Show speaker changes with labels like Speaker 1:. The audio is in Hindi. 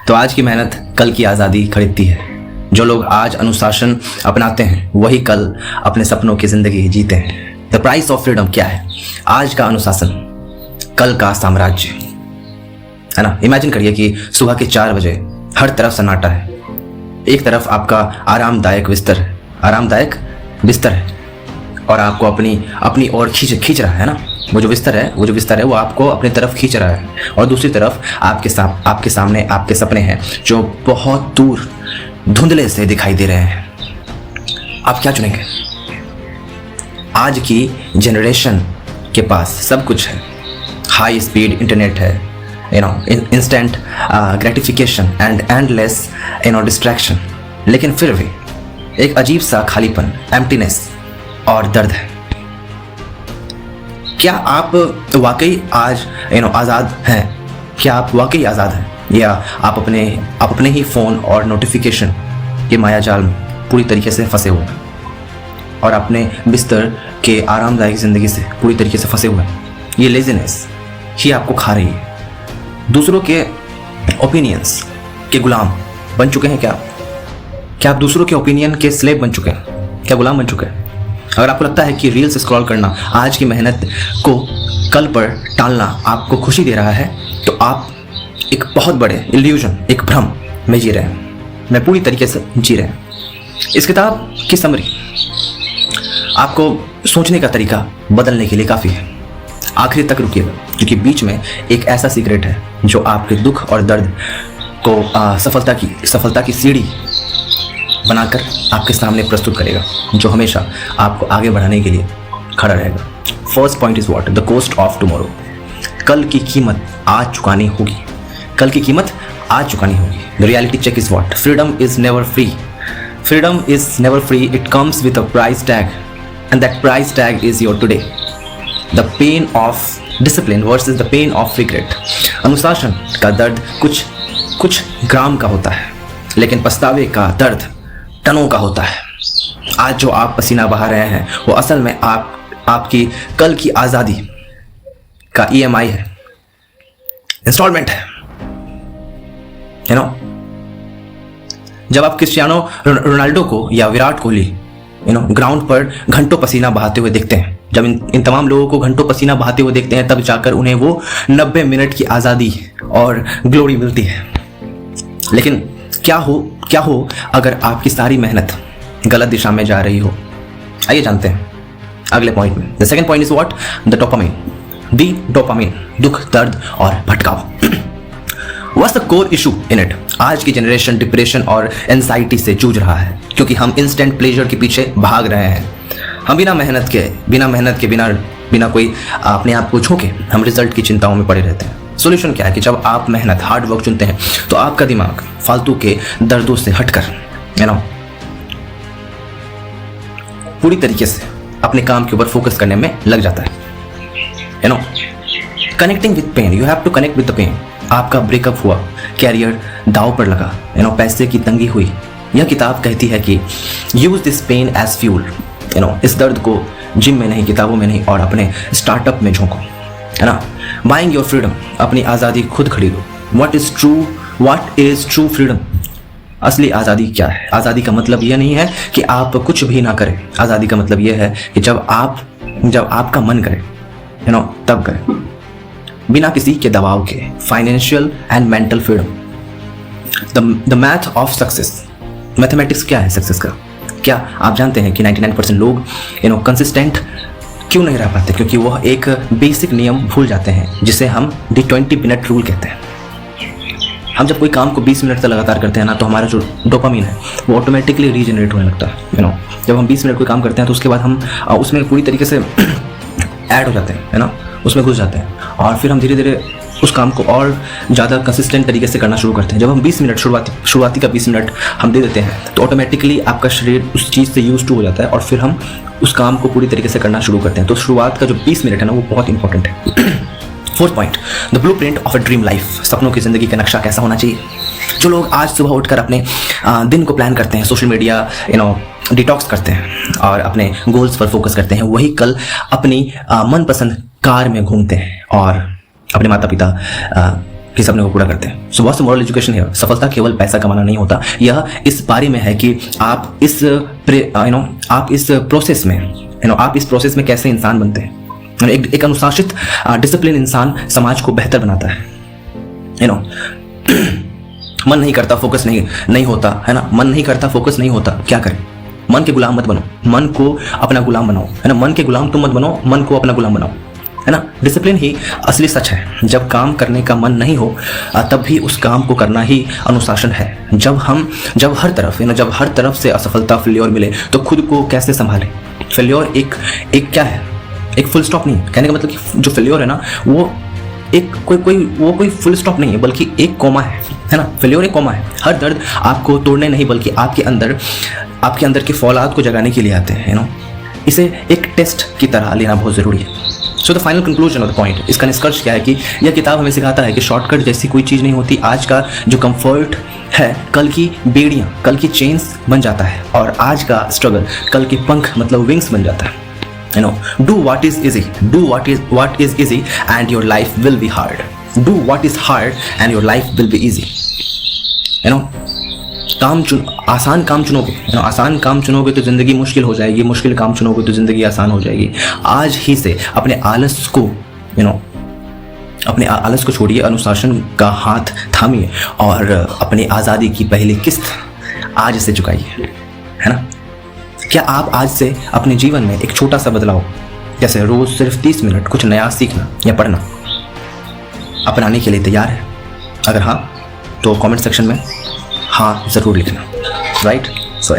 Speaker 1: तो आज की मेहनत कल की आज़ादी खरीदती है। जो लोग आज अनुशासन अपनाते हैं वही कल अपने सपनों की ज़िंदगी जीते हैं। द प्राइस ऑफ फ्रीडम क्या है? आज का अनुशासन, कल का साम्राज्य, है ना। इमेजिन करिए कि सुबह के 4 बजे हर तरफ सन्नाटा है। एक तरफ आपका आरामदायक बिस्तर है और आपको अपनी ओर खींच रहा है ना। वो जो बिस्तर है वो आपको अपनी तरफ खींच रहा है, और दूसरी तरफ आपके सामने आपके सपने हैं जो बहुत दूर धुंधले से दिखाई दे रहे हैं। आप क्या चुनेंगे? आज की जनरेशन के पास सब कुछ है। हाई स्पीड इंटरनेट है, instant gratification and endless distraction, लेकिन फिर भी एक अजीब सा खालीपन, एम्प्टीनेस और दर्द है। क्या आप वाकई आज आज़ाद हैं? क्या आप वाकई आज़ाद हैं, या आप अपने ही फ़ोन और नोटिफिकेशन के मायाजाल में पूरी तरीके से फंसे हुए हैं और अपने बिस्तर के आरामदायक ज़िंदगी से पूरी तरीके से फंसे हुए हैं? ये लेजीनेस ही आपको खा रही है। दूसरों के ओपिनियंस के गुलाम बन चुके हैं क्या आप दूसरों के ओपिनियन के स्लेव बन चुके हैं? क्या गुलाम बन चुके हैं? अगर आपको लगता है कि रील्स स्क्रॉल करना आज की मेहनत को कल पर टालना आपको खुशी दे रहा है, तो आप एक बहुत बड़े इल्यूजन, एक भ्रम में जी रहे हैं, मैं पूरी तरीके से जी रहे हैं। इस किताब की समरी आपको सोचने का तरीका बदलने के लिए काफ़ी है। आखिरी तक रुकिएगा, क्योंकि बीच में एक ऐसा सीक्रेट है जो आपके दुख और दर्द को सफलता की सीढ़ी बनाकर आपके सामने प्रस्तुत करेगा, जो हमेशा आपको आगे बढ़ाने के लिए खड़ा रहेगा। First point is what? The cost of tomorrow. कल की कीमत आज चुकानी होगी। The reality check is what? Freedom is never free. It comes with a price tag, and that price tag is your today. The pain of discipline versus the pain of regret. अनुशासन का दर्द कुछ ग्राम का होता है, लेकिन पछतावे का दर्द टनों का होता है। आज जो आप पसीना बहा रहे हैं वो असल में आपकी कल की आज़ादी का EMI है, इंस्टॉलमेंट है। जब आप क्रिस्टियानो रोनाल्डो को या विराट कोहली ग्राउंड पर घंटों पसीना बहाते हुए देखते हैं, जब इन तमाम लोगों को घंटों पसीना बहाते हुए देखते हैं, तब जाकर उन्हें वो 90 मिनट की आज़ादी और ग्लोरी मिलती है। लेकिन क्या हो अगर आपकी सारी मेहनत गलत दिशा में जा रही हो? आइए जानते हैं अगले पॉइंट में। The second point is what? The dopamine. दुख, दर्द और भटकाव। What's the core issue in it? आज की जनरेशन डिप्रेशन और एंजाइटी से जूझ रहा है, क्योंकि हम इंस्टेंट प्लेजर के पीछे भाग रहे हैं। हम बिना मेहनत के कोई अपने आप को झोंके हम रिजल्ट की चिंताओं में पड़े रहते हैं। सॉल्यूशन क्या है कि जब आप मेहनत, हार्ड वर्क चुनते हैं, तो आपका दिमाग फालतू के दर्दों से हटकर पूरी तरीके से अपने काम के ऊपर फोकस करने में लग जाता है। Connecting with pain. You have to connect with the pain. आपका ब्रेकअप हुआ, कैरियर दाव पर लगा, पैसे की तंगी हुई। यह किताब कहती है कि use this pain as fuel. इस दर्द को जिम में नहीं, किताबों में नहीं, और अपने स्टार्टअप में झोंको, है ना। Buying your freedom. अपनी आज़ादी खुद खरीदो। What is true freedom? असली आज़ादी क्या है? आज़ादी का मतलब यह नहीं है कि आप कुछ भी ना करें। आज़ादी का मतलब यह है कि जब आपका मन करे, तब करें, बिना किसी के दबाव के। Financial and mental freedom. The math of success. Mathematics क्या है सक्सेस का? क्या आप जानते हैं कि 99% लोग कंसिस्टेंट क्यों नहीं रह पाते? क्योंकि वह एक बेसिक नियम भूल जाते हैं, जिसे हम दी 20 मिनट रूल कहते हैं। हम जब कोई काम को 20 मिनट तक लगातार करते हैं ना, तो हमारा जो डोपामिन है वो ऑटोमेटिकली रीजनरेट होने लगता है। जब हम 20 मिनट कोई काम करते हैं, तो उसके बाद हम उसमें पूरी तरीके से ऐड हो जाते हैं, है ना, उसमें घुस जाते हैं, और फिर हम धीरे धीरे उस काम को और ज़्यादा कंसिस्टेंट तरीके से करना शुरू करते हैं। जब हम 20 मिनट शुरुआती का 20 मिनट हम दे देते हैं, तो ऑटोमेटिकली आपका शरीर उस चीज़ से यूज टू हो जाता है, और फिर हम उस काम को पूरी तरीके से करना शुरू करते हैं। तो शुरुआत का जो 20 मिनट है ना, वो बहुत इंपॉर्टेंट है। Fourth point, the blueprint of a dream life. सपनों की ज़िंदगी का नक्शा कैसा होना चाहिए? जो लोग आज सुबह उठकर अपने दिन को प्लान करते हैं, सोशल मीडिया डिटॉक्स करते हैं और अपने गोल्स पर फोकस करते हैं, वही कल अपनी मनपसंद कार में घूमते हैं और अपने माता पिता किस अपने को पूरा करते हैं। So what's the moral education है, सफलता केवल पैसा कमाना नहीं होता, यह इस बारे में है कि आप इस प्रोसेस में आप इस प्रोसेस में कैसे इंसान बनते हैं। एक अनुशासित डिसिप्लिन इंसान समाज को बेहतर बनाता है। मन नहीं करता, फोकस नहीं होता, है ना, मन नहीं करता, फोकस नहीं होता, क्या करें? मन के गुलाम मत बनो, मन को अपना गुलाम बनाओ, है ना। मन के गुलाम तुम मत बनो, मन को अपना गुलाम बनाओ, है ना। डिसिप्लिन ही असली सच है। जब काम करने का मन नहीं हो तब भी उस काम को करना ही अनुशासन है। जब हर तरफ से असफलता, फेल्योर मिले तो खुद को कैसे संभालें। फेल्योर एक क्या है, एक फुल स्टॉप नहीं। कहने का मतलब कि जो फेल्योर है ना, वो एक कोई फुल स्टॉप नहीं है, बल्कि एक कोमा है ना। फेल्योर एक कोमा है। हर दर्द आपको तोड़ने नहीं बल्कि आपके अंदर के फौलाद को जगाने के लिए आते हैं। इसे एक टेस्ट की तरह लेना बहुत ज़रूरी है। So the final conclusion of the point, इसका निष्कर्ष क्या है कि यह किताब हमें सिखाता है कि शॉर्टकट जैसी कोई चीज़ नहीं होती। आज का जो कंफर्ट है कल की बेड़ियाँ, कल की चेन्स बन जाता है, और आज का स्ट्रगल कल के पंख मतलब विंग्स बन जाता है। Do what is easy. Do what is easy and your life will be hard. Do what is hard and your life will be easy. आसान काम चुनोगे, आसान काम चुनोगे तो जिंदगी मुश्किल हो जाएगी, मुश्किल काम चुनोगे तो जिंदगी आसान हो जाएगी। आज ही से अपने आलस को छोड़िए, अनुशासन का हाथ थामिए और अपनी आज़ादी की पहली किस्त आज से चुकाइए, है ना। क्या आप आज से अपने जीवन में एक छोटा सा बदलाव, जैसे रोज सिर्फ 30 मिनट कुछ नया सीखना या पढ़ना, अपनाने के लिए तैयार है? अगर हाँ तो कमेंट सेक्शन में हाँ ज़रूर लिखना, राइट। सो